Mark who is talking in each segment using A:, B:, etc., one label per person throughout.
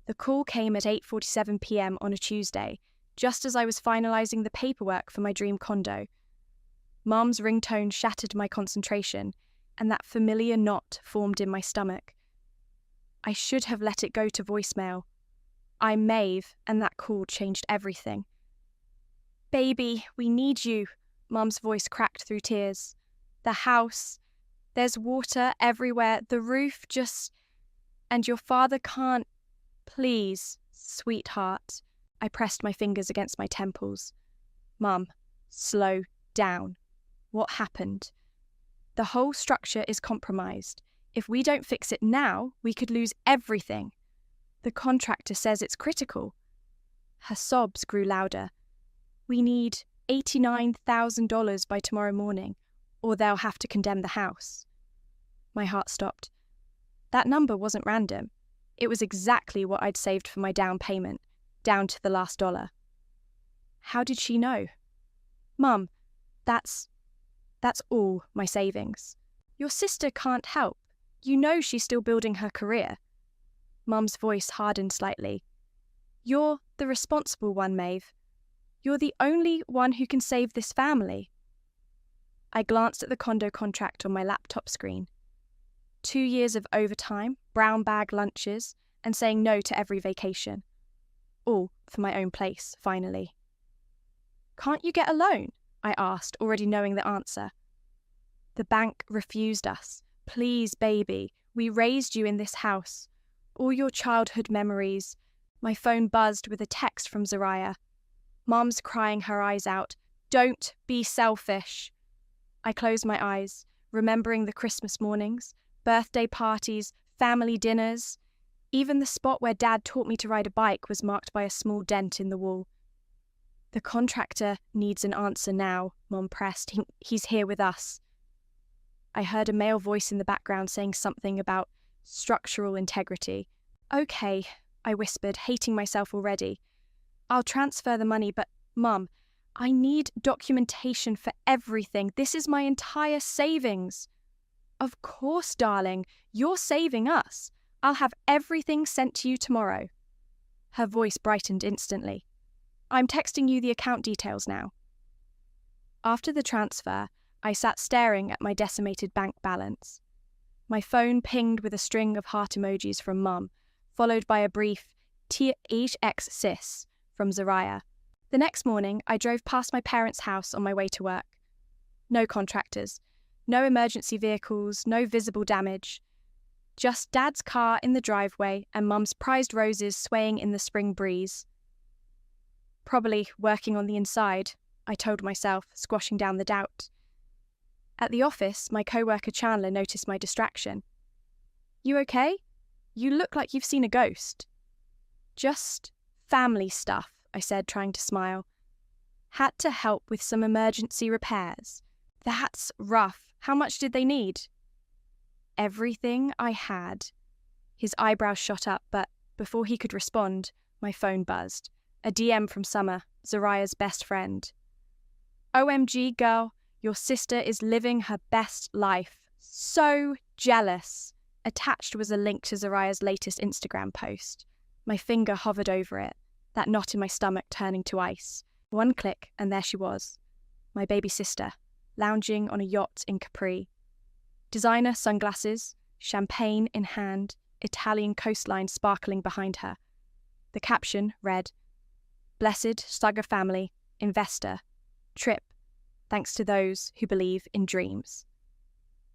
A: The call came at 8:47 p.m. on a Tuesday, just as I was finalizing the paperwork for my dream condo. Mum's ringtone shattered my concentration, and that familiar knot formed in my stomach. I should have let it go to voicemail. I'm Maeve, and that call changed everything. "Baby, we need you," Mum's voice cracked through tears. "The house. There's water everywhere. The roof just... And your father can't... Please, sweetheart." I pressed my fingers against my temples. "Mum, slow down. What happened? The whole structure is compromised. If we don't fix it now, we could lose everything. The contractor says it's critical." Her sobs grew louder. "We need $89,000 by tomorrow morning, or they'll have to condemn the house." My heart stopped. That number wasn't random. It was exactly what I'd saved for my down payment, down to the last dollar. How did she know? "Mum, that's all my savings. Your sister can't help. You know she's still building her career." Mum's voice hardened slightly. "You're the responsible one, Maeve. You're the only one who can save this family." I glanced at the condo contract on my laptop screen. 2 years of overtime, brown bag lunches, and saying no to every vacation. All for my own place, finally. "Can't you get a loan?" I asked, already knowing the answer. "The bank refused us. Please, baby, we raised you in this house. All your childhood memories." My phone buzzed with a text from Zariah. Mum's crying her eyes out. "Don't be selfish." I closed my eyes, remembering the Christmas mornings, birthday parties, family dinners. Even the spot where Dad taught me to ride a bike was marked by a small dent in the wall. "The contractor needs an answer now," Mum pressed. He's here with us." I heard a male voice in the background saying something about structural integrity. "Okay," I whispered, hating myself already. "I'll transfer the money, but, Mum, I need documentation for everything. This is my entire savings." "Of course, darling. You're saving us. I'll have everything sent to you tomorrow." Her voice brightened instantly. "I'm texting you the account details now." After the transfer, I sat staring at my decimated bank balance. My phone pinged with a string of heart emojis from Mum, followed by a brief "THX sis" from Zariah. The next morning, I drove past my parents' house on my way to work. No contractors, no emergency vehicles, no visible damage. Just Dad's car in the driveway and Mum's prized roses swaying in the spring breeze. Probably working on the inside, I told myself, squashing down the doubt. At the office, my co-worker Chandler noticed my distraction. "You okay? You look like you've seen a ghost." "Just family stuff," I said, trying to smile. "Had to help with some emergency repairs." "That's rough. How much did they need?" "Everything I had." His eyebrows shot up, but before he could respond, my phone buzzed. A DM from Summer, Zariah's best friend. "OMG, girl, your sister is living her best life. So jealous." Attached was a link to Zariah's latest Instagram post. My finger hovered over it, that knot in my stomach turning to ice. One click, and there she was. My baby sister, lounging on a yacht in Capri. Designer sunglasses, champagne in hand, Italian coastline sparkling behind her. The caption read, "Blessed Stugger family, investor, trip, thanks to those who believe in dreams."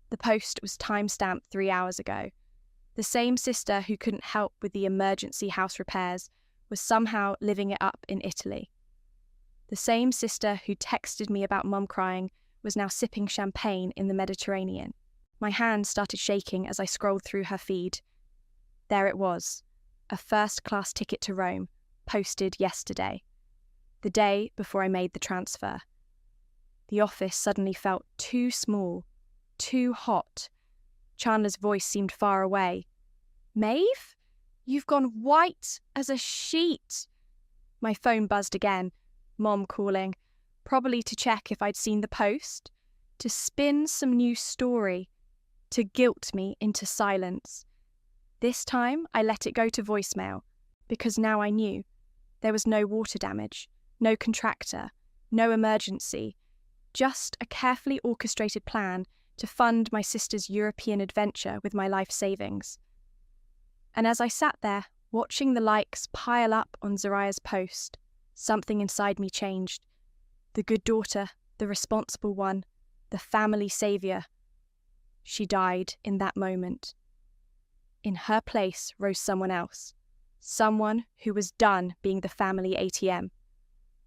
A: The post was time-stamped 3 hours ago. The same sister who couldn't help with the emergency house repairs was somehow living it up in Italy. The same sister who texted me about Mum crying was now sipping champagne in the Mediterranean. My hand started shaking as I scrolled through her feed. There it was, a first-class ticket to Rome, posted yesterday, the day before I made the transfer. The office suddenly felt too small, too hot. Chandler's voice seemed far away. "Maeve? You've gone white as a sheet." My phone buzzed again, Mom calling, probably to check if I'd seen the post, to spin some new story, to guilt me into silence. This time, I let it go to voicemail. Because now I knew. There was no water damage, no contractor, no emergency, just a carefully orchestrated plan to fund my sister's European adventure with my life savings. And as I sat there, watching the likes pile up on Zariah's post, something inside me changed. The good daughter, the responsible one, the family saviour. She died in that moment. In her place rose someone else. Someone who was done being the family ATM.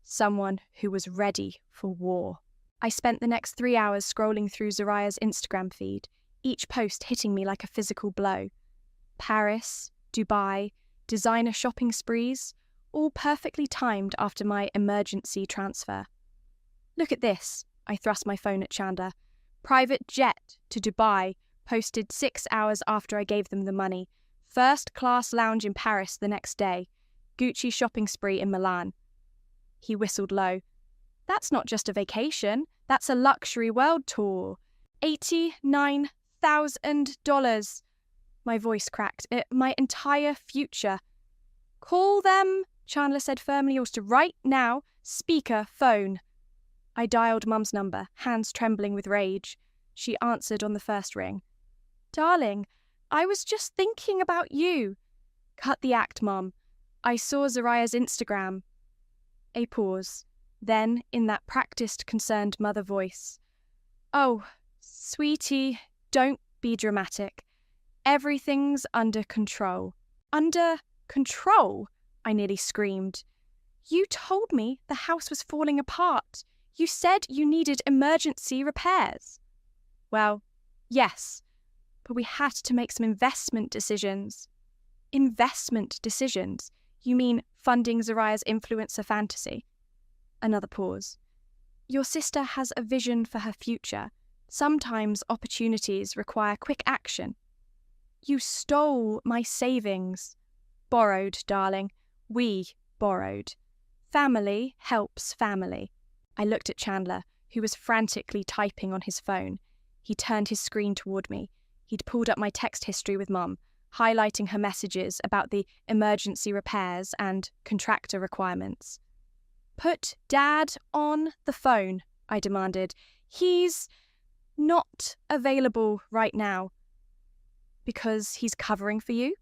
A: Someone who was ready for war. I spent the next 3 hours scrolling through Zariah's Instagram feed, each post hitting me like a physical blow. Paris, Dubai, designer shopping sprees, all perfectly timed after my emergency transfer. Look at this, I thrust my phone at Chandler. Private jet to Dubai, posted 6 hours after I gave them the money. First class lounge in Paris the next day. Gucci shopping spree in Milan. He whistled low. That's not just a vacation, that's a luxury world tour. $89,000. My voice cracked. My entire future. Call them, Chandler said firmly, also right now. Speaker, phone. I dialed Mum's number, hands trembling with rage. She answered on the first ring. Darling, I was just thinking about you. Cut the act, Mum. I saw Zariah's Instagram. A pause. Then, in that practiced, concerned mother voice. Oh, sweetie, don't be dramatic. Everything's under control. Under control? I nearly screamed. You told me the house was falling apart. You said you needed emergency repairs. Well, yes, but we had to make some investment decisions. Investment decisions? You mean funding Zariah's influencer fantasy? Another pause. Your sister has a vision for her future. Sometimes opportunities require quick action. You stole my savings. Borrowed, darling. We borrowed. Family helps family. I looked at Chandler, who was frantically typing on his phone. He turned his screen toward me. He'd pulled up my text history with Mum, highlighting her messages about the emergency repairs and contractor requirements. Put Dad on the phone, I demanded. He's not available right now. Because he's covering for you?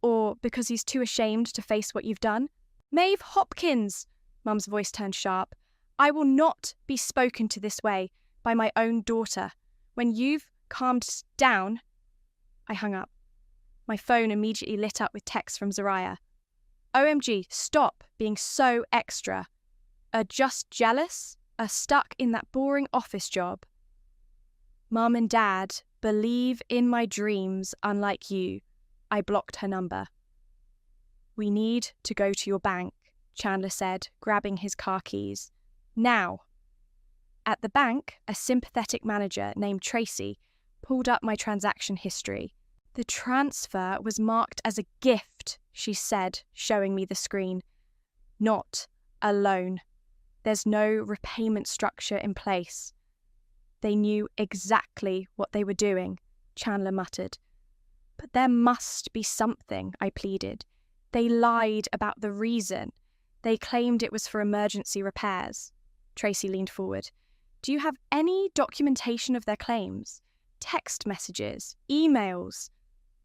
A: Or because he's too ashamed to face what you've done? Maeve Hopkins, Mum's voice turned sharp. I will not be spoken to this way by my own daughter. When you've calmed down... I hung up. My phone immediately lit up with texts from Zariah. OMG, stop being so extra. Are just jealous? Are stuck in that boring office job? Mum and Dad believe in my dreams unlike you. I blocked her number. We need to go to your bank, Chandler said, grabbing his car keys. Now. At the bank, a sympathetic manager named Tracy pulled up my transaction history. The transfer was marked as a gift, she said, showing me the screen. Not a loan. There's no repayment structure in place. They knew exactly what they were doing, Chandler muttered. But there must be something, I pleaded. They lied about the reason. They claimed it was for emergency repairs. Tracy leaned forward. Do you have any documentation of their claims? Text messages? Emails?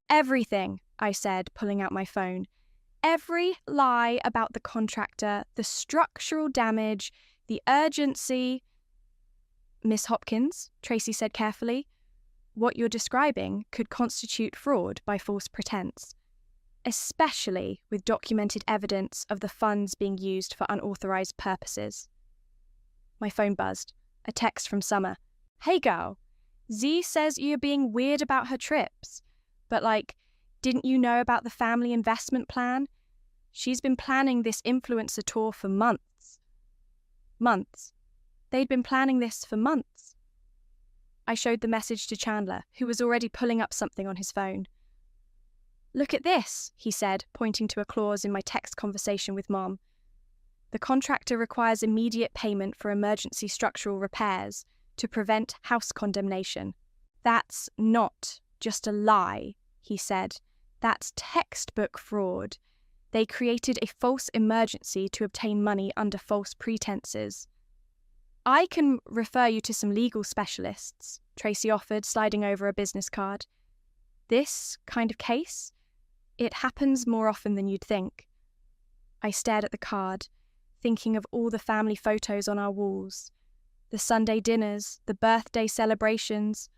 A: Everything, I said, pulling out my phone. Every lie about the contractor, the structural damage, the urgency. Miss Hopkins, Tracy said carefully, what you're describing could constitute fraud by false pretense, especially with documented evidence of the funds being used for unauthorized purposes. My phone buzzed. A text from Summer. Hey girl, Z says you're being weird about her trips, but didn't you know about the family investment plan? She's been planning this influencer tour for months. Months. They'd been planning this for months. I showed the message to Chandler, who was already pulling up something on his phone. Look at this, he said, pointing to a clause in my text conversation with Mom. The contractor requires immediate payment for emergency structural repairs to prevent house condemnation. That's not just a lie, he said. That's textbook fraud. They created a false emergency to obtain money under false pretenses. I can refer you to some legal specialists, Tracy offered, sliding over a business card. This kind of case, it happens more often than you'd think. I stared at the card, thinking of all the family photos on our walls, the Sunday dinners, the birthday celebrations,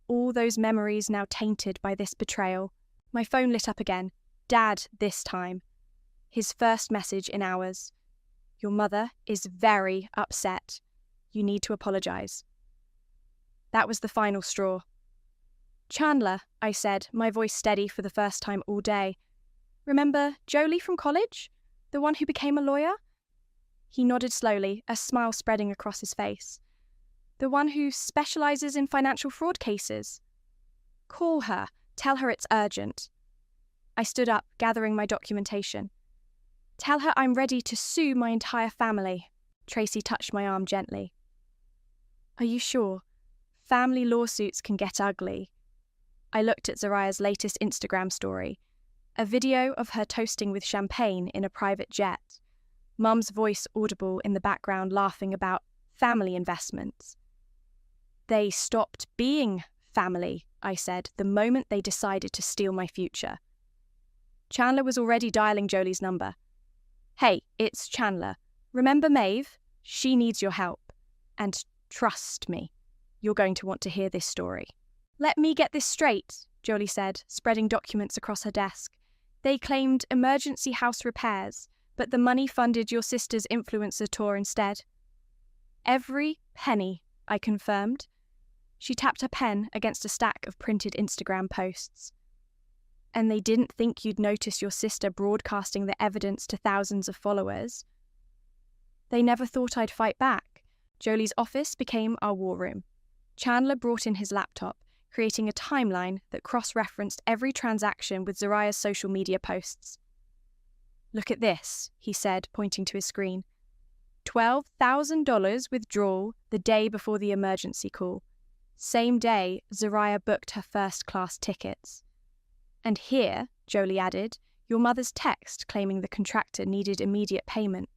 A: all those memories now tainted by this betrayal. My phone lit up again. Dad this time. His first message in hours. Your mother is very upset. You need to apologize. That was the final straw. Chandler, I said, my voice steady for the first time all day. Remember Jolie from college? The one who became a lawyer? He nodded slowly, a smile spreading across his face. The one who specializes in financial fraud cases. Call her. Tell her it's urgent. I stood up, gathering my documentation. Tell her I'm ready to sue my entire family. Tracy touched my arm gently. Are you sure? Family lawsuits can get ugly. I looked at Zariah's latest Instagram story, a video of her toasting with champagne in a private jet. Mum's voice audible in the background laughing about family investments. They stopped being family, I said, the moment they decided to steal my future. Chandler was already dialing Jolie's number. Hey, it's Chandler. Remember Maeve? She needs your help. And trust me, you're going to want to hear this story. Let me get this straight, Jolie said, spreading documents across her desk. They claimed emergency house repairs, but the money funded your sister's influencer tour instead. Every penny, I confirmed. She tapped her pen against a stack of printed Instagram posts. And they didn't think you'd notice your sister broadcasting the evidence to thousands of followers. They never thought I'd fight back. Jolie's office became our war room. Chandler brought in his laptop, creating a timeline that cross-referenced every transaction with Zariah's social media posts. Look at this, he said, pointing to his screen. $12,000 withdrawal the day before the emergency call. Same day, Zariah booked her first-class tickets. And here, Jolie added, your mother's text claiming the contractor needed immediate payment.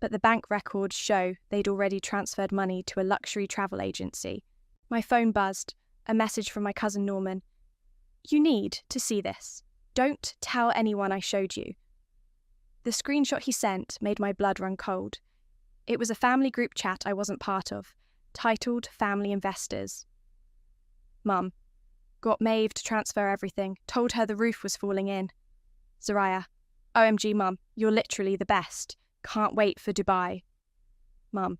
A: But the bank records show they'd already transferred money to a luxury travel agency. My phone buzzed, a message from my cousin Norman. You need to see this. Don't tell anyone I showed you. The screenshot he sent made my blood run cold. It was a family group chat I wasn't part of, titled Family Investors. Mum. Got Maeve to transfer everything, told her the roof was falling in. Zariah. OMG, Mum, you're literally the best. Can't wait for Dubai. Mum.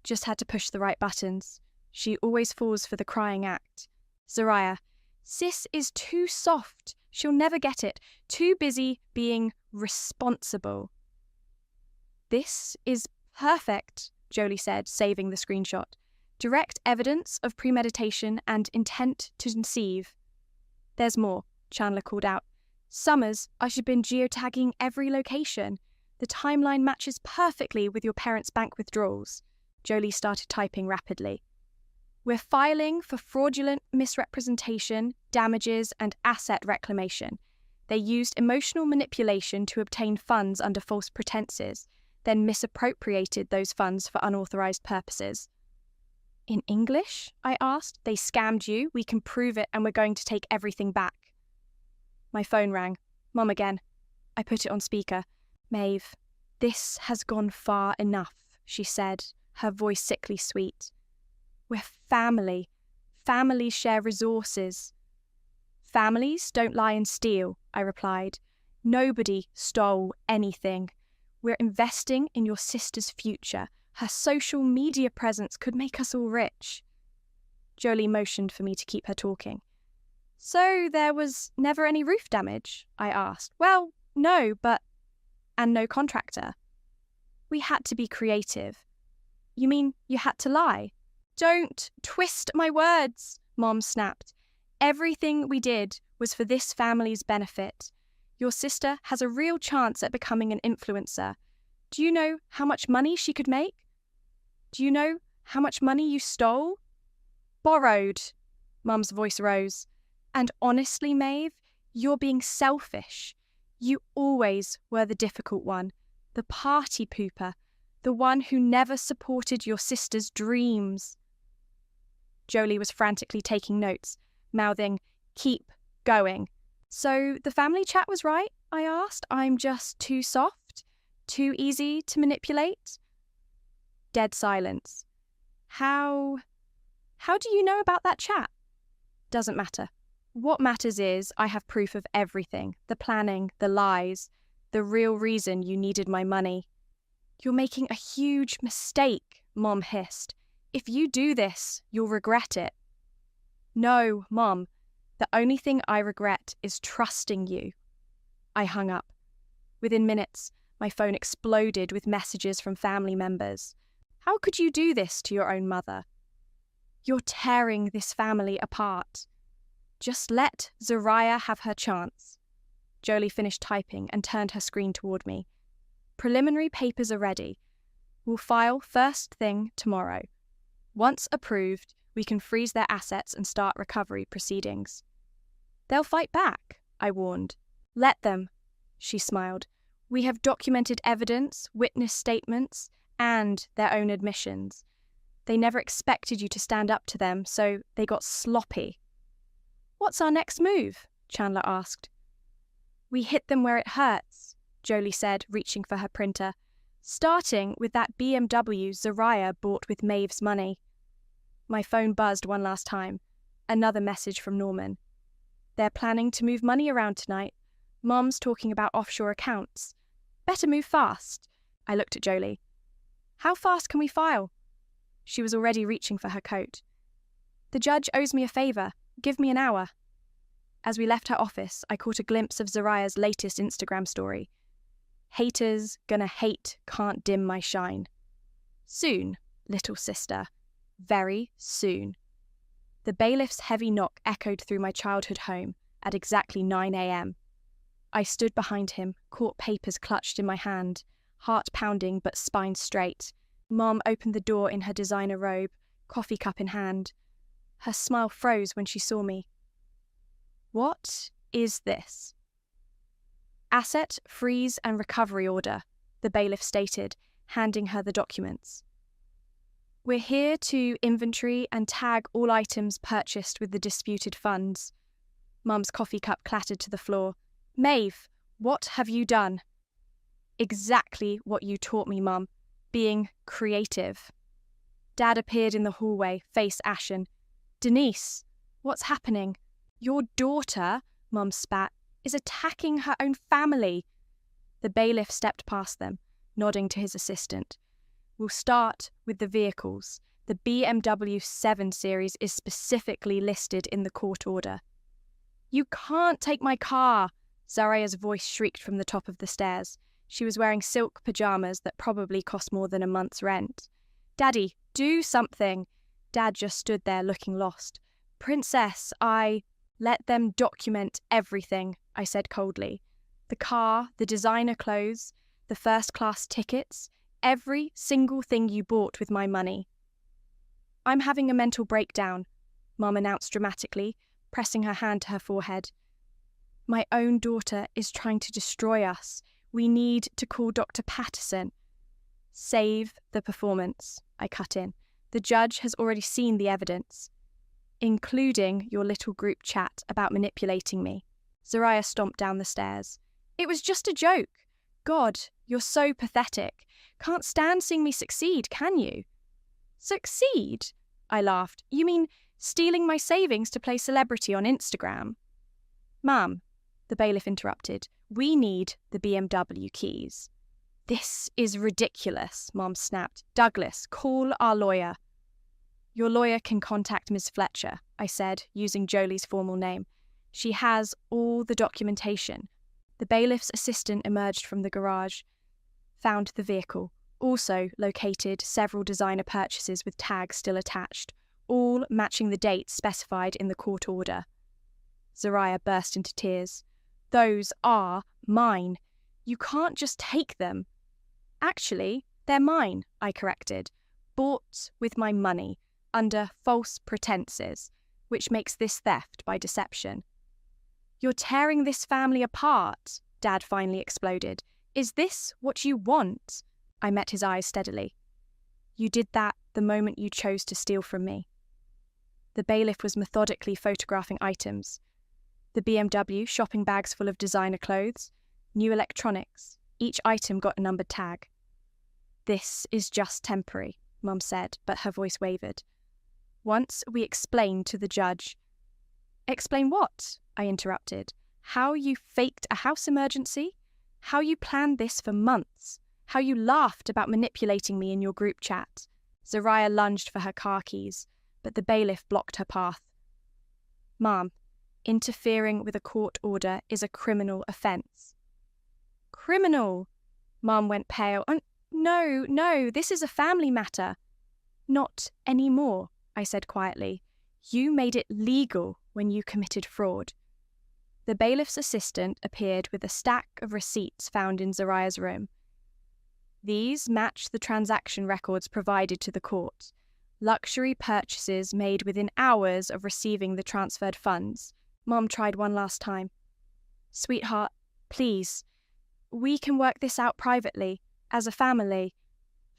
A: Just had to push the right buttons. She always falls for the crying act. Zariah. Sis is too soft. She'll never get it. Too busy being responsible. This is perfect, Jolie said, saving the screenshot. Direct evidence of premeditation and intent to deceive. There's more, Chandler called out. Summers, I should have been geotagging every location. The timeline matches perfectly with your parents' bank withdrawals. Jolie started typing rapidly. We're filing for fraudulent misrepresentation, damages, and asset reclamation. They used emotional manipulation to obtain funds under false pretenses, then misappropriated those funds for unauthorized purposes. In English? I asked. They scammed you, we can prove it, and we're going to take everything back. My phone rang. Mum again. I put it on speaker. Maeve, this has gone far enough, she said, her voice sickly sweet. We're family. Families share resources. Families don't lie and steal, I replied. Nobody stole anything. We're investing in your sister's future. Her social media presence could make us all rich. Jolie motioned for me to keep her talking. So there was never any roof damage? I asked. Well, no, but... And no contractor. We had to be creative. You mean you had to lie? Don't twist my words, Mom snapped. Everything we did was for this family's benefit. Your sister has a real chance at becoming an influencer. Do you know how much money she could make? Do you know how much money you stole? Borrowed. Mum's voice rose. And honestly, Maeve, you're being selfish. You always were the difficult one, the party pooper, the one who never supported your sister's dreams. Jolie was frantically taking notes, mouthing, "Keep going." "So the family chat was right?" I asked. "I'm just too soft? Too easy to manipulate?" Dead silence. How do you know about that chat?" "Doesn't matter. What matters is I have proof of everything, the planning, the lies, the real reason you needed my money." "You're making a huge mistake," Mom hissed. "If you do this, you'll regret it." "No, Mom. The only thing I regret is trusting you." I hung up. Within minutes, my phone exploded with messages from family members. "How could you do this to your own mother? You're tearing this family apart. Just let Zariah have her chance." Jolie finished typing and turned her screen toward me. "Preliminary papers are ready. We'll file first thing tomorrow. Once approved, we can freeze their assets and start recovery proceedings." "They'll fight back," I warned. "Let them," she smiled. "We have documented evidence, witness statements, and their own admissions. They never expected you to stand up to them, so they got sloppy." "What's our next move?" Chandler asked. "We hit them where it hurts," Jolie said, reaching for her printer. "Starting with that BMW Zariah bought with Maeve's money." My phone buzzed one last time. Another message from Norman. "They're planning to move money around tonight. Mom's talking about offshore accounts. Better move fast." I looked at Jolie. "How fast can we file?" She was already reaching for her coat. "The judge owes me a favor. Give me an hour." As we left her office, I caught a glimpse of Zariah's latest Instagram story. "Haters gonna hate, can't dim my shine. Soon, little sister. Very soon." The bailiff's heavy knock echoed through my childhood home at exactly 9 a.m. I stood behind him, court papers clutched in my hand, heart pounding but spine straight. Mom opened the door in her designer robe, coffee cup in hand. Her smile froze when she saw me. "What is this?" "Asset freeze and recovery order," the bailiff stated, handing her the documents. "We're here to inventory and tag all items purchased with the disputed funds." Mum's coffee cup clattered to the floor. "Maeve, what have you done?" "Exactly what you taught me, Mum. Being creative." Dad appeared in the hallway, face ashen. "Denise, what's happening?" "Your daughter," Mum spat, "is attacking her own family." The bailiff stepped past them, nodding to his assistant. "We'll start with the vehicles. The BMW 7 Series is specifically listed in the court order." "You can't take my car!" Zariah's voice shrieked from the top of the stairs. She was wearing silk pajamas that probably cost more than a month's rent. "Daddy, do something!" Dad just stood there looking lost. "Princess, Let them document everything," I said coldly. "The car, the designer clothes, the first-class tickets, every single thing you bought with my money." "I'm having a mental breakdown," Mum announced dramatically, pressing her hand to her forehead. "My own daughter is trying to destroy us. We need to call Dr. Patterson." "Save the performance," I cut in. "The judge has already seen the evidence." "Including your little group chat about manipulating me." Zariah stomped down the stairs. "It was just a joke. God, you're so pathetic. Can't stand seeing me succeed, can you?" "Succeed?" I laughed. "You mean stealing my savings to play celebrity on Instagram?" "Ma'am," the bailiff interrupted, "we need the BMW keys." "This is ridiculous," Mom snapped. "Douglas, call our lawyer." "Your lawyer can contact Ms. Fletcher," I said, using Jolie's formal name. "She has all the documentation." The bailiff's assistant emerged from the garage, found the vehicle, also located several designer purchases with tags still attached, all matching the dates specified in the court order. Zariah burst into tears. "Those are mine. You can't just take them." "Actually, they're mine," I corrected. "Bought with my money, under false pretenses, which makes this theft by deception." "You're tearing this family apart," Dad finally exploded. Is this what you want? I met his eyes steadily. You did that the moment you chose to steal from me. The bailiff was methodically photographing items. The BMW shopping bags full of designer clothes, new electronics. Each item got a numbered tag. This is just temporary, Mum said, but her voice wavered. Once we explained to the judge. Explain what? I interrupted. How you faked a house emergency? How you planned this for months? How you laughed about manipulating me in your group chat? Zariah lunged for her car keys, but the bailiff blocked her path. Mum, interfering with a court order is a criminal offence. Criminal? Mum went pale. No, this is a family matter. Not anymore, I said quietly. You made it legal when you committed fraud. The bailiff's assistant appeared with a stack of receipts found in Zariah's room. These match the transaction records provided to the court. Luxury purchases made within hours of receiving the transferred funds. Mom tried one last time. Sweetheart, please. We can work this out privately, as a family.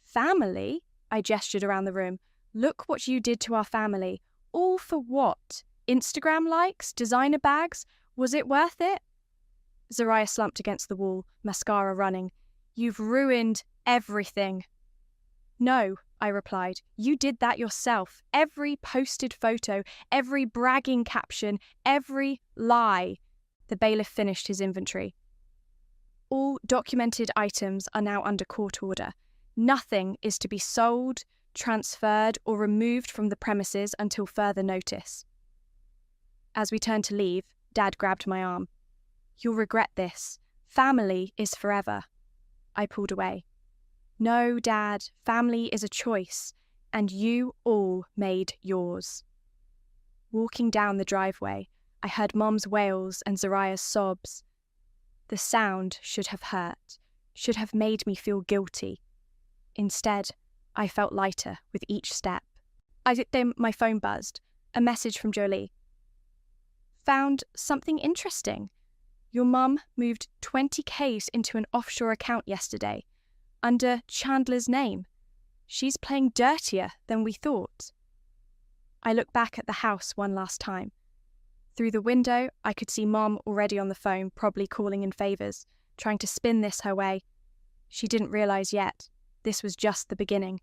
A: Family? I gestured around the room. Look what you did to our family. All for what? Instagram likes? Designer bags? Was it worth it? Zariah slumped against the wall, mascara running. You've ruined everything. No, I replied. You did that yourself. Every posted photo, every bragging caption, every lie. The bailiff finished his inventory. All documented items are now under court order. Nothing is to be sold, transferred, or removed from the premises until further notice. As we turned to leave, Dad grabbed my arm. You'll regret this. Family is forever. I pulled away. No, Dad, family is a choice, and you all made yours. Walking down the driveway, I heard Mom's wails and Zariah's sobs. The sound should have hurt, should have made me feel guilty. Instead, I felt lighter with each step. Then my phone buzzed. A message from Jolie. Found something interesting. Your mum moved 20K into an offshore account yesterday, under Chandler's name. She's playing dirtier than we thought. I looked back at the house one last time. Through the window, I could see Mom already on the phone, probably calling in favours, trying to spin this her way. She didn't realise yet. This was just the beginning.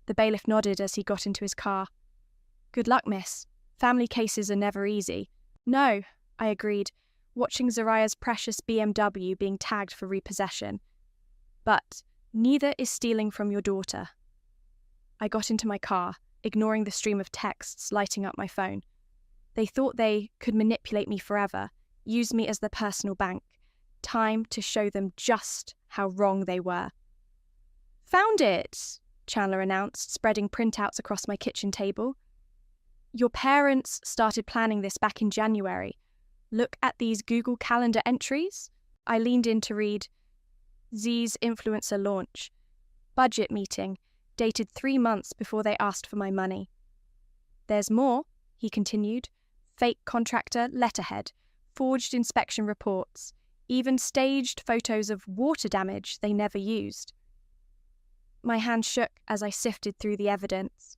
A: The bailiff nodded as he got into his car. Good luck, miss. Family cases are never easy. No, I agreed, watching Zariah's precious BMW being tagged for repossession. But neither is stealing from your daughter. I got into my car, ignoring the stream of texts lighting up my phone. They thought they could manipulate me forever, use me as their personal bank. Time to show them just how wrong they were. Found it, Chandler announced, spreading printouts across my kitchen table. Your parents started planning this back in January. Look at these Google Calendar entries. I leaned in to read. Z's influencer launch. Budget meeting, dated 3 months before they asked for my money. There's more, he continued. Fake contractor letterhead, forged inspection reports, even staged photos of water damage they never used. My hand shook as I sifted through the evidence.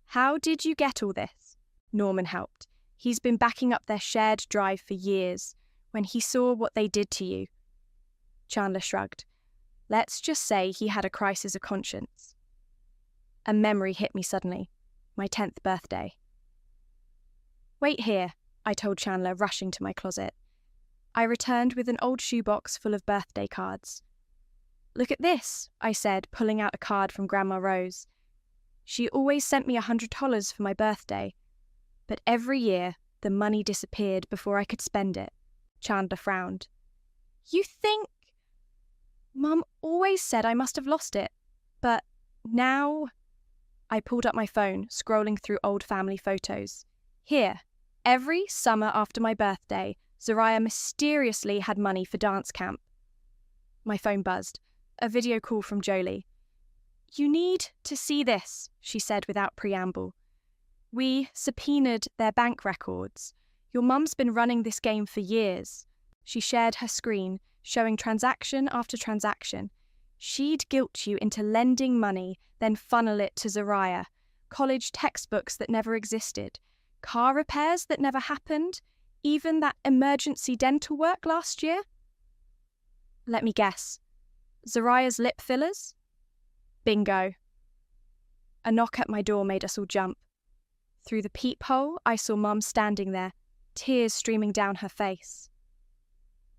A: How did you get all this? Norman helped. He's been backing up their shared drive for years, when he saw what they did to you. Chandler shrugged. Let's just say he had a crisis of conscience. A memory hit me suddenly. My 10th birthday. Wait here, I told Chandler, rushing to my closet. I returned with an old shoebox full of birthday cards. Look at this, I said, pulling out a card from Grandma Rose. She always sent me $100 for my birthday, but every year the money disappeared before I could spend it. Chandler frowned. You think? Mum always said I must have lost it, but now... I pulled up my phone, scrolling through old family photos. Here, every summer after my birthday, Zariah mysteriously had money for dance camp. My phone buzzed. A video call from Jolie. You need to see this, she said without preamble. We subpoenaed their bank records. Your mum's been running this game for years. She shared her screen, showing transaction after transaction. She'd guilt you into lending money, then funnel it to Zariah. College textbooks that never existed. Car repairs that never happened. Even that emergency dental work last year. Let me guess. Zariah's lip fillers? Bingo. A knock at my door made us all jump. Through the peephole, I saw Mum standing there, tears streaming down her face.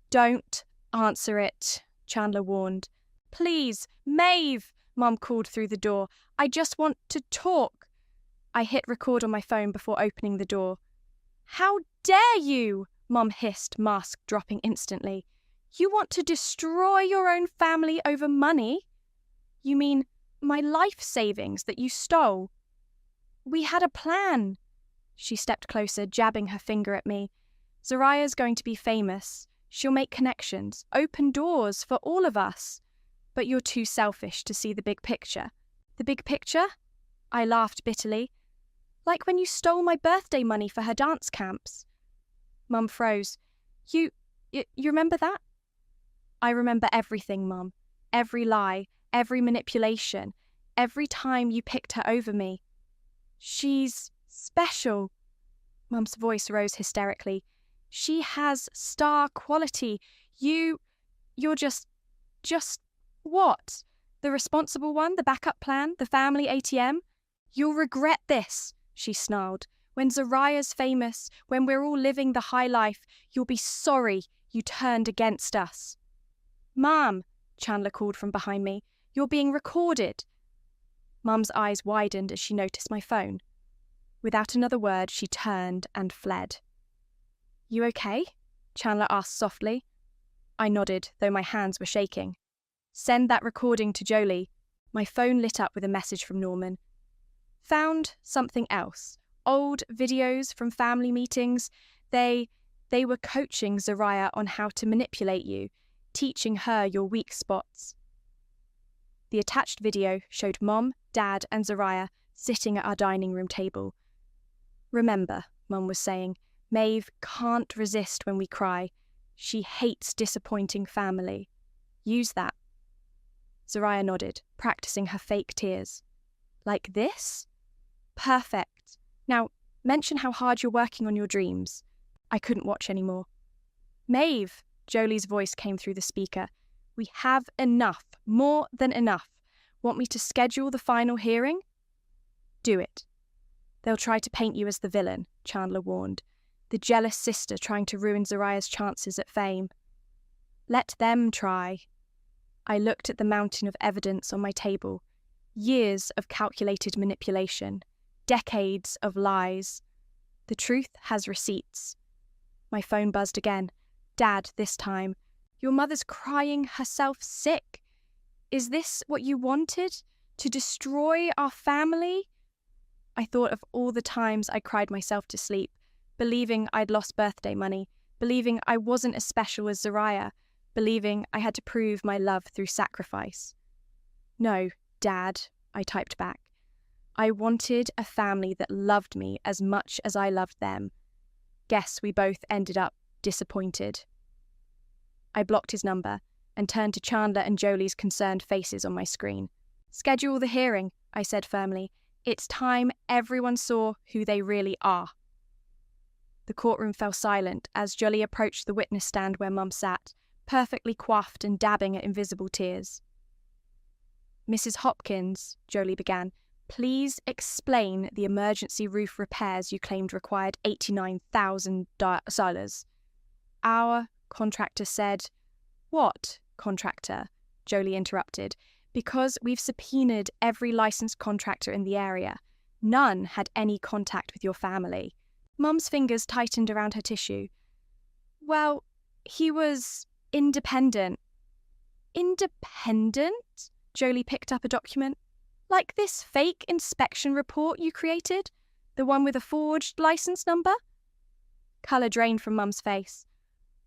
A: Don't answer it, Chandler warned. Please, Maeve, Mum called through the door. I just want to talk. I hit record on my phone before opening the door. How dare you, Mum hissed, mask dropping instantly. You want to destroy your own family over money? You mean my life savings that you stole? We had a plan. She stepped closer, jabbing her finger at me. Zariah's going to be famous. She'll make connections, open doors for all of us. But you're too selfish to see the big picture. The big picture? I laughed bitterly. Like when you stole my birthday money for her dance camps. Mum froze. You remember that? I remember everything, Mum. Every lie, every manipulation, every time you picked her over me. She's special. Mum's voice rose hysterically. She has star quality. You're just what? The responsible one, the backup plan, the family ATM? You'll regret this, she snarled. When Zariah's famous, when we're all living the high life, you'll be sorry you turned against us. Mum, Chandler called from behind me, you're being recorded. Mum's eyes widened as she noticed my phone. Without another word, she turned and fled. You okay? Chandler asked softly. I nodded, though my hands were shaking. Send that recording to Jolie. My phone lit up with a message from Norman. Found something else. Old videos from family meetings. They were coaching Zariah on how to manipulate you, teaching her your weak spots. The attached video showed Mom, Dad, and Zariah sitting at our dining room table. Remember, Mum was saying, Maeve can't resist when we cry. She hates disappointing family. Use that. Zariah nodded, practicing her fake tears. Like this? Perfect. Now, mention how hard you're working on your dreams. I couldn't watch anymore. Maeve, Jolie's voice came through the speaker. We have enough, more than enough. Want me to schedule the final hearing? Do it. They'll try to paint you as the villain, Chandler warned. The jealous sister trying to ruin Zariah's chances at fame. Let them try. I looked at the mountain of evidence on my table. Years of calculated manipulation. Decades of lies. The truth has receipts. My phone buzzed again. Dad, this time. Your mother's crying herself sick. Is this what you wanted? To destroy our family? I thought of all the times I cried myself to sleep, believing I'd lost birthday money, believing I wasn't as special as Zariah, believing I had to prove my love through sacrifice. No, Dad, I typed back. I wanted a family that loved me as much as I loved them. Guess we both ended up disappointed. I blocked his number and turned to Chandler and Jolie's concerned faces on my screen. Schedule the hearing, I said firmly. It's time everyone saw who they really are. The courtroom fell silent as Jolie approached the witness stand where Mum sat, perfectly coiffed and dabbing at invisible tears. Mrs. Hopkins, Jolie began, please explain the emergency roof repairs you claimed required $89,000. Our contractor said, What contractor? Jolie interrupted. Because we've subpoenaed every licensed contractor in the area. None had any contact with your family. Mum's fingers tightened around her tissue. Well, he was independent. Independent? Jolie picked up a document. Like this fake inspection report you created? The one with a forged license number? Colour drained from Mum's face.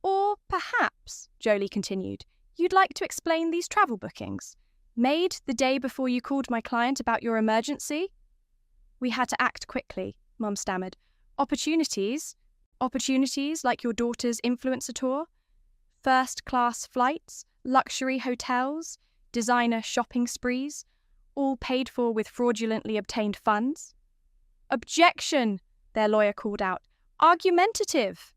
A: Or perhaps, Jolie continued, you'd like to explain these travel bookings? Made the day before you called my client about your emergency? We had to act quickly, Mum stammered. Opportunities like your daughter's influencer tour? First-class flights, luxury hotels, designer shopping sprees, all paid for with fraudulently obtained funds. Objection, their lawyer called out. Argumentative.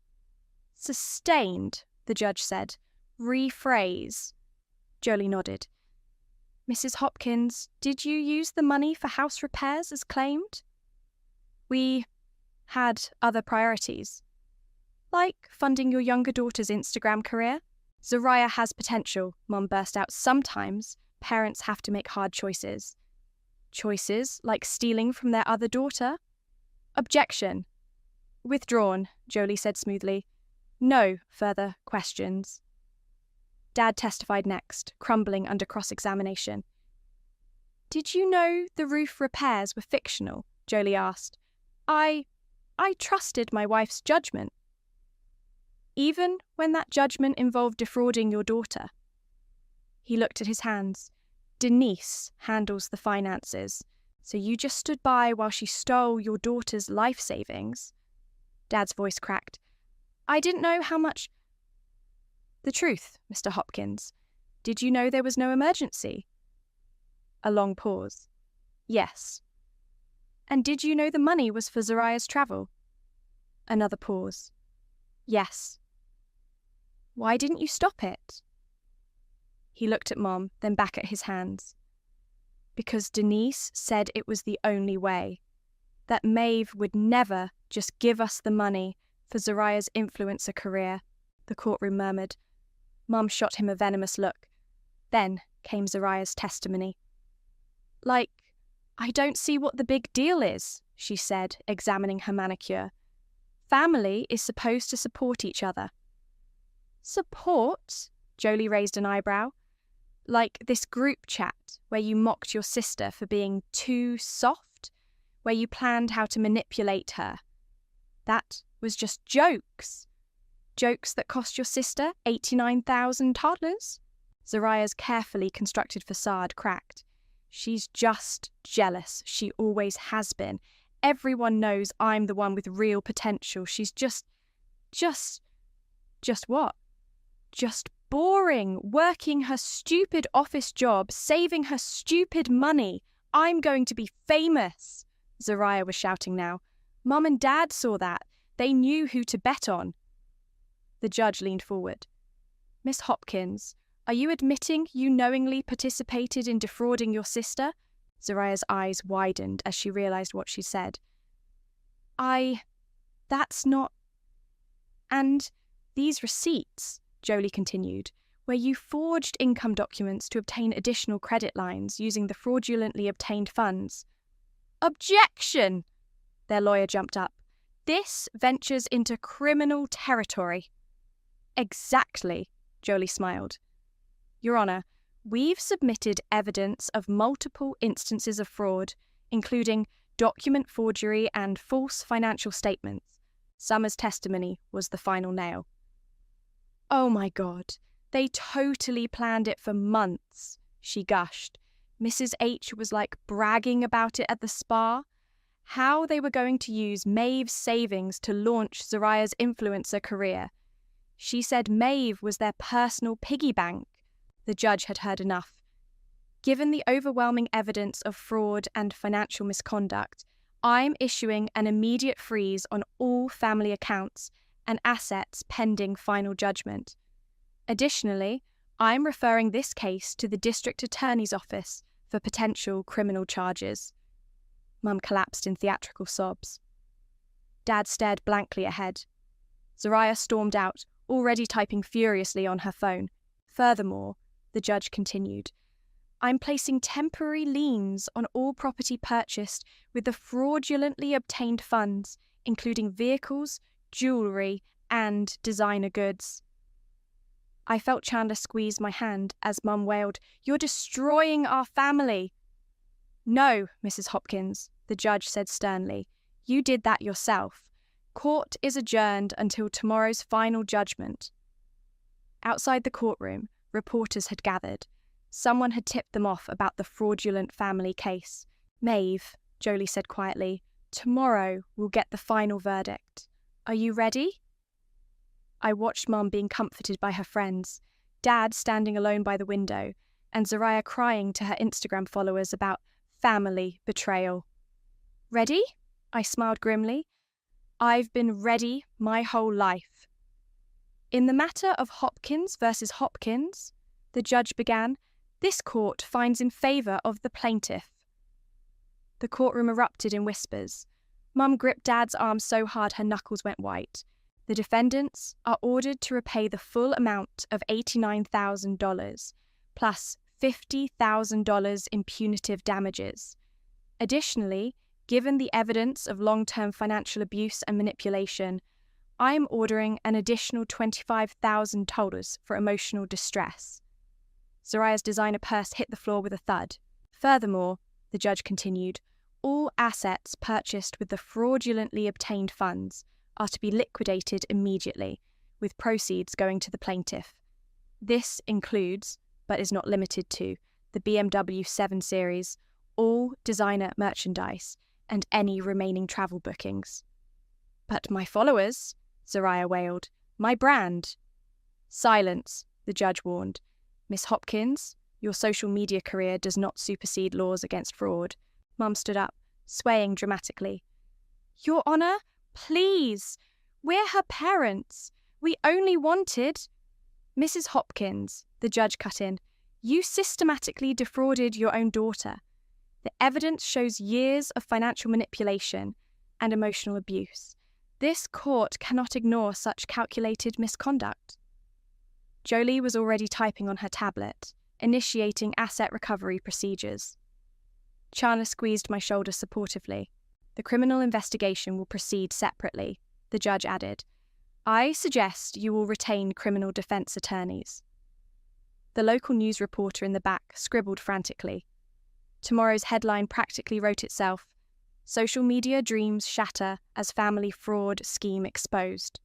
A: Sustained, the judge said. Rephrase. Jolie nodded. Mrs. Hopkins, did you use the money for house repairs as claimed? We had other priorities. Like funding your younger daughter's Instagram career? Zariah has potential, Mum burst out. Sometimes parents have to make hard choices. Choices like stealing from their other daughter? Objection. Withdrawn, Jolie said smoothly. No further questions. Dad testified next, crumbling under cross-examination. Did you know the roof repairs were fictional? Jolie asked. I trusted my wife's judgment. Even when that judgment involved defrauding your daughter? He looked at his hands. Denise handles the finances, so you just stood by while she stole your daughter's life savings? Dad's voice cracked. I didn't know how much... The truth, Mr. Hopkins. Did you know there was no emergency? A long pause. Yes. And did you know the money was for Zariah's travel? Another pause. Yes. Why didn't you stop it? He looked at Mom, then back at his hands. Because Denise said it was the only way. That Maeve would never just give us the money for Zariah's influencer career, the courtroom murmured. Mum shot him a venomous look. Then came Zariah's testimony. Like, I don't see what the big deal is, she said, examining her manicure. Family is supposed to support each other. Support? Jolie raised an eyebrow. Like this group chat where you mocked your sister for being too soft, where you planned how to manipulate her. That was just jokes. Jokes that cost your sister 89,000 toddlers? Zariah's carefully constructed facade cracked. She's just jealous. She always has been. Everyone knows I'm the one with real potential. She's just what? Just boring, working her stupid office job, saving her stupid money. I'm going to be famous. Zariah was shouting now. Mum and Dad saw that. They knew who to bet on. The judge leaned forward. Miss Hopkins, are you admitting you knowingly participated in defrauding your sister? Zariah's eyes widened as she realized what she said. That's not... And these receipts, Jolie continued, where you forged income documents to obtain additional credit lines using the fraudulently obtained funds. Objection! Their lawyer jumped up. This ventures into criminal territory. Exactly, Jolie smiled. Your Honour, we've submitted evidence of multiple instances of fraud, including document forgery and false financial statements. Summer's testimony was the final nail. Oh my God, they totally planned it for months, she gushed. Mrs. H was like bragging about it at the spa. How they were going to use Maeve's savings to launch Zariah's influencer career. She said Maeve was their personal piggy bank. The judge had heard enough. Given the overwhelming evidence of fraud and financial misconduct, I'm issuing an immediate freeze on all family accounts and assets pending final judgment. Additionally, I'm referring this case to the District Attorney's Office for potential criminal charges. Mum collapsed in theatrical sobs. Dad stared blankly ahead. Zariah stormed out, already typing furiously on her phone. Furthermore, the judge continued, I'm placing temporary liens on all property purchased with the fraudulently obtained funds, including vehicles, jewellery, and designer goods. I felt Chandler squeeze my hand as Mum wailed, You're destroying our family. No, Mrs. Hopkins, the judge said sternly. You did that yourself. Court is adjourned until tomorrow's final judgment. Outside the courtroom, reporters had gathered. Someone had tipped them off about the fraudulent family case. Maeve, Jolie said quietly, tomorrow we'll get the final verdict. Are you ready? I watched Mum being comforted by her friends, Dad standing alone by the window, and Zariah crying to her Instagram followers about family betrayal. Ready? I smiled grimly. I've been ready my whole life. In the matter of Hopkins versus Hopkins, the judge began, this court finds in favour of the plaintiff. The courtroom erupted in whispers. Mum gripped Dad's arm so hard her knuckles went white. The defendants are ordered to repay the full amount of $89,000, plus $50,000 in punitive damages. Additionally, given the evidence of long-term financial abuse and manipulation, I am ordering an additional $25,000 for emotional distress. Zariah's designer purse hit the floor with a thud. Furthermore, the judge continued, all assets purchased with the fraudulently obtained funds are to be liquidated immediately, with proceeds going to the plaintiff. This includes, but is not limited to, the BMW 7 Series, all designer merchandise, and any remaining travel bookings. But my followers, Zariah wailed, my brand. Silence, the judge warned. Miss Hopkins, your social media career does not supersede laws against fraud. Mum stood up, swaying dramatically. Your Honour, please, we're her parents. We only wanted... Mrs. Hopkins, the judge cut in, you systematically defrauded your own daughter. The evidence shows years of financial manipulation and emotional abuse. This court cannot ignore such calculated misconduct. Jolie was already typing on her tablet, initiating asset recovery procedures. Chandler squeezed my shoulder supportively. The criminal investigation will proceed separately, the judge added. I suggest you will retain criminal defense attorneys. The local news reporter in the back scribbled frantically. Tomorrow's headline practically wrote itself, Social media dreams shatter as family fraud scheme exposed.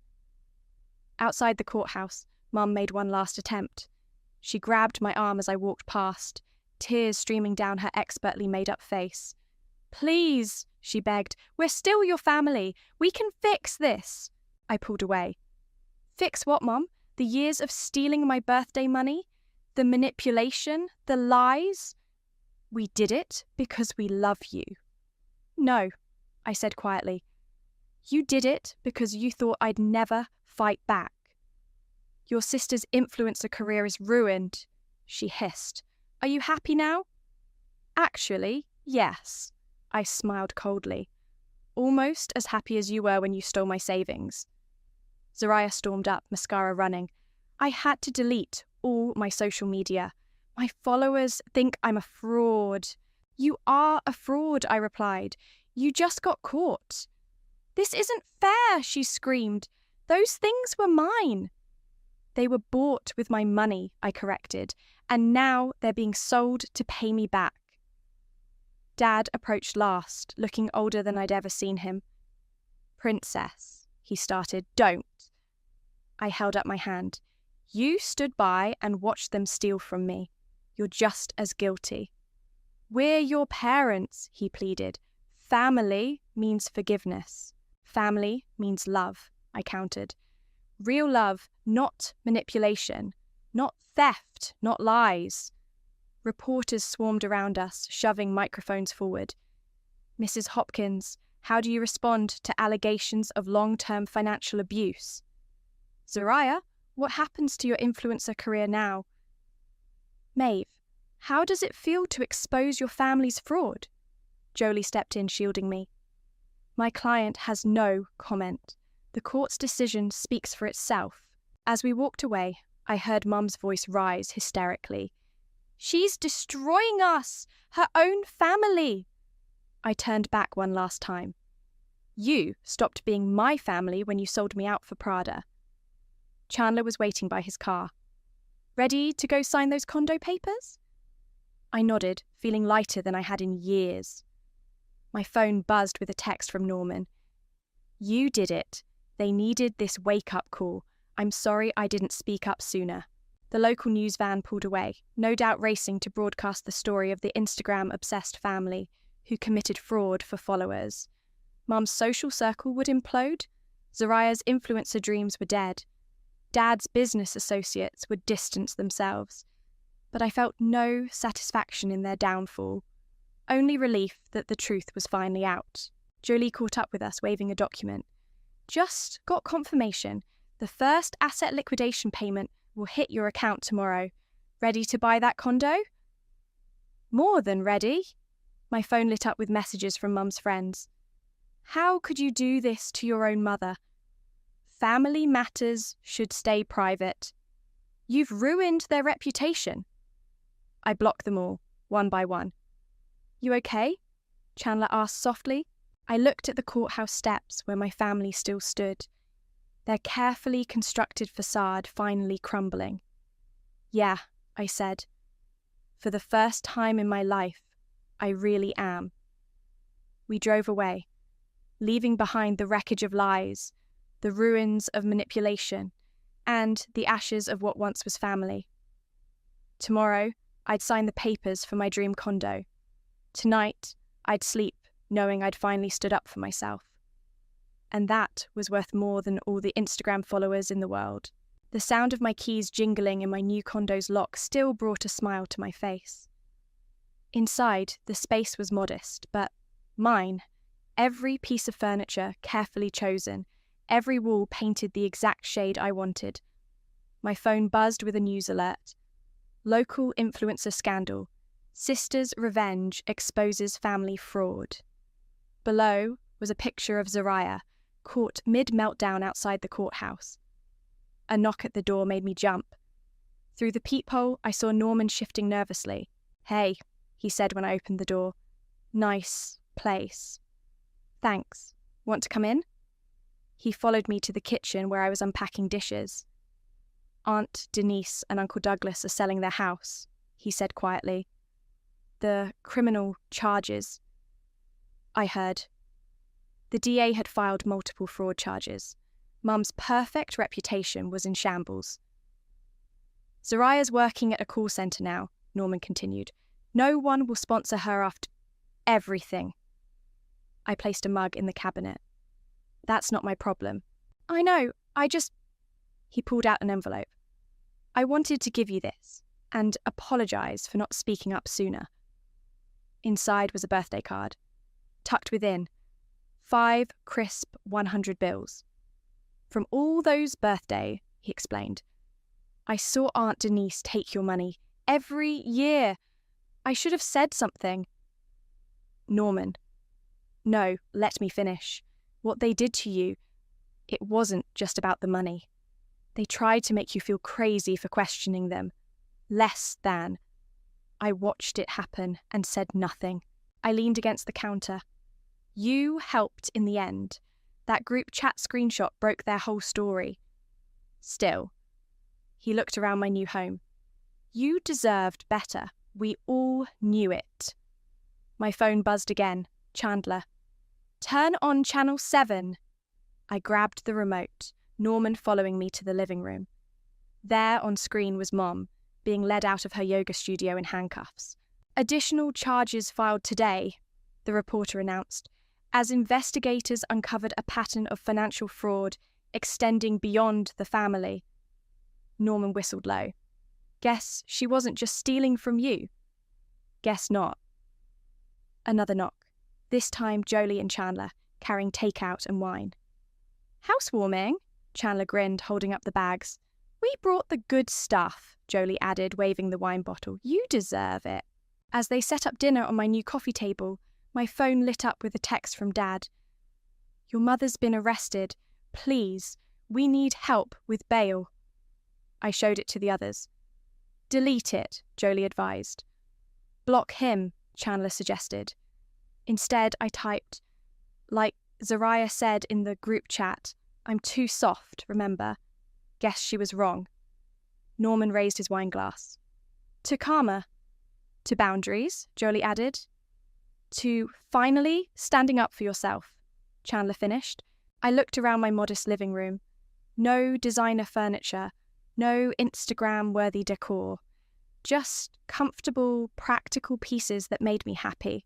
A: Outside the courthouse, Mum made one last attempt. She grabbed my arm as I walked past, tears streaming down her expertly made-up face. Please, she begged, we're still your family. We can fix this. I pulled away. Fix what, Mum? The years of stealing my birthday money? The manipulation? The lies? We did it because we love you. No, I said quietly. You did it because you thought I'd never fight back. Your sister's influencer career is ruined, she hissed. Are you happy now? Actually, yes, I smiled coldly. Almost as happy as you were when you stole my savings. Zariah stormed up, mascara running. I had to delete all my social media. My followers think I'm a fraud. You are a fraud, I replied. You just got caught. This isn't fair, she screamed. Those things were mine. They were bought with my money, I corrected, and now they're being sold to pay me back. Dad approached last, looking older than I'd ever seen him. Princess, he started, don't. I held up my hand. You stood by and watched them steal from me. You're just as guilty. We're your parents, he pleaded. Family means forgiveness. Family means love, I countered. Real love, not manipulation. Not theft, not lies. Reporters swarmed around us, shoving microphones forward. Mrs. Hopkins, how do you respond to allegations of long-term financial abuse? Zariah, what happens to your influencer career now? Maeve, how does it feel to expose your family's fraud? Jolie stepped in, shielding me. My client has no comment. The court's decision speaks for itself. As we walked away, I heard Mum's voice rise hysterically. She's destroying us! Her own family! I turned back one last time. You stopped being my family when you sold me out for Prada. Chandler was waiting by his car. Ready to go sign those condo papers? I nodded, feeling lighter than I had in years. My phone buzzed with a text from Norman. You did it. They needed this wake-up call. I'm sorry I didn't speak up sooner. The local news van pulled away, no doubt racing to broadcast the story of the Instagram-obsessed family who committed fraud for followers. Mum's social circle would implode. Zariah's influencer dreams were dead. Dad's business associates would distance themselves, but I felt no satisfaction in their downfall, only relief that the truth was finally out. Jolie caught up with us, waving a document. Just got confirmation. The first asset liquidation payment will hit your account tomorrow. Ready to buy that condo? More than ready. My phone lit up with messages from Mum's friends. How could you do this to your own mother? Family matters should stay private. You've ruined their reputation. I blocked them all, one by one. You okay? Chandler asked softly. I looked at the courthouse steps where my family still stood, their carefully constructed facade finally crumbling. Yeah, I said. For the first time in my life, I really am. We drove away, leaving behind the wreckage of lies, the ruins of manipulation, and the ashes of what once was family. Tomorrow, I'd sign the papers for my dream condo. Tonight, I'd sleep knowing I'd finally stood up for myself. And that was worth more than all the Instagram followers in the world. The sound of my keys jingling in my new condo's lock still brought a smile to my face. Inside, the space was modest, but mine. Every piece of furniture carefully chosen, every wall painted the exact shade I wanted. My phone buzzed with a news alert. Local influencer scandal. Sister's revenge exposes family fraud. Below was a picture of Zariah, caught mid-meltdown outside the courthouse. A knock at the door made me jump. Through the peephole, I saw Norman shifting nervously. Hey, he said when I opened the door. Nice place. Thanks. Want to come in? He followed me to the kitchen where I was unpacking dishes. Aunt Denise and Uncle Douglas are selling their house, he said quietly. The criminal charges. I heard. The DA had filed multiple fraud charges. Mum's perfect reputation was in shambles. Zariah's working at a call centre now, Norman continued. No one will sponsor her after everything. I placed a mug in the cabinet. That's not my problem. I know, He pulled out an envelope. I wanted to give you this, and apologise for not speaking up sooner. Inside was a birthday card. Tucked within, 5 crisp 100 bills. From all those birthday, he explained. I saw Aunt Denise take your money every year. I should have said something. Norman. No, let me finish. What they did to you, it wasn't just about the money. They tried to make you feel crazy for questioning them. Less than. I watched it happen and said nothing. I leaned against the counter. You helped in the end. That group chat screenshot broke their whole story. Still, he looked around my new home. You deserved better. We all knew it. My phone buzzed again. Chandler. Turn on channel 7. I grabbed the remote, Norman following me to the living room. There on screen was Mom, being led out of her yoga studio in handcuffs. Additional charges filed today, the reporter announced, as investigators uncovered a pattern of financial fraud extending beyond the family. Norman whistled low. Guess she wasn't just stealing from you. Guess not. Another knock. This time Jolie and Chandler, carrying takeout and wine. Housewarming? Chandler grinned, holding up the bags. We brought the good stuff, Jolie added, waving the wine bottle. You deserve it. As they set up dinner on my new coffee table, my phone lit up with a text from Dad. Your mother's been arrested. Please, we need help with bail. I showed it to the others. Delete it, Jolie advised. Block him, Chandler suggested. Instead, I typed, like Zariah said in the group chat, I'm too soft, remember? Guess she was wrong. Norman raised his wine glass. To karma. To boundaries, Jolie added. To finally standing up for yourself, Chandler finished. I looked around my modest living room. No designer furniture, no Instagram-worthy decor. Just comfortable, practical pieces that made me happy.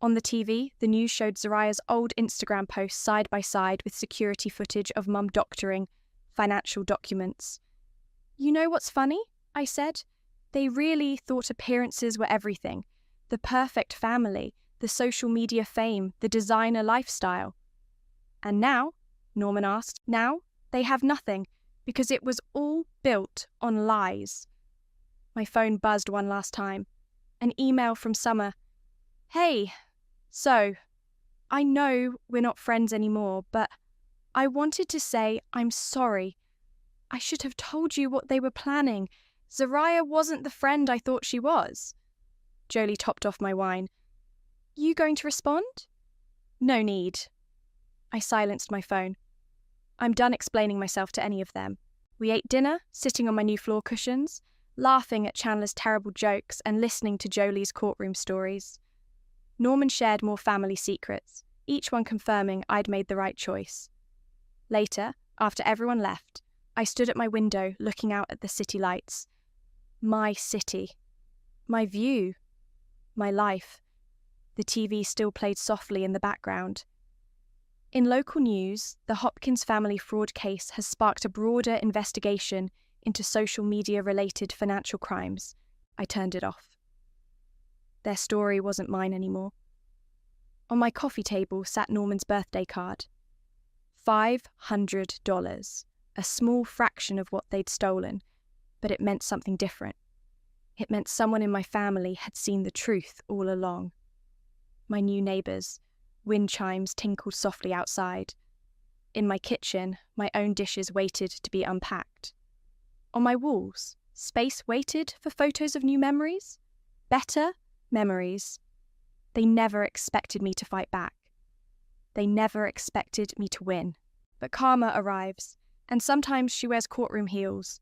A: On the TV, the news showed Zariah's old Instagram posts side by side with security footage of Mum doctoring financial documents. "You know what's funny?" I said. "They really thought appearances were everything. The perfect family, the social media fame, the designer lifestyle." "And now?" Norman asked. "Now they have nothing, because it was all built on lies." My phone buzzed one last time. An email from Summer. "Hey, so, I know we're not friends anymore, but I wanted to say I'm sorry. I should have told you what they were planning. Zariah wasn't the friend I thought she was." Jolie topped off my wine. "You going to respond?" "No need." I silenced my phone. I'm done explaining myself to any of them. We ate dinner, sitting on my new floor cushions, laughing at Chandler's terrible jokes and listening to Jolie's courtroom stories. Norman shared more family secrets, each one confirming I'd made the right choice. Later, after everyone left, I stood at my window looking out at the city lights. My city. My view. My life. The TV still played softly in the background. In local news, the Hopkins family fraud case has sparked a broader investigation into social media-related financial crimes. I turned it off. Their story wasn't mine anymore. On my coffee table sat Norman's birthday card. $500. A small fraction of what they'd stolen, but it meant something different. It meant someone in my family had seen the truth all along. My new neighbours. Wind chimes tinkled softly outside. In my kitchen, my own dishes waited to be unpacked. On my walls, space waited for photos of new memories. Better memories. They never expected me to fight back. They never expected me to win. But karma arrives, and sometimes she wears courtroom heels,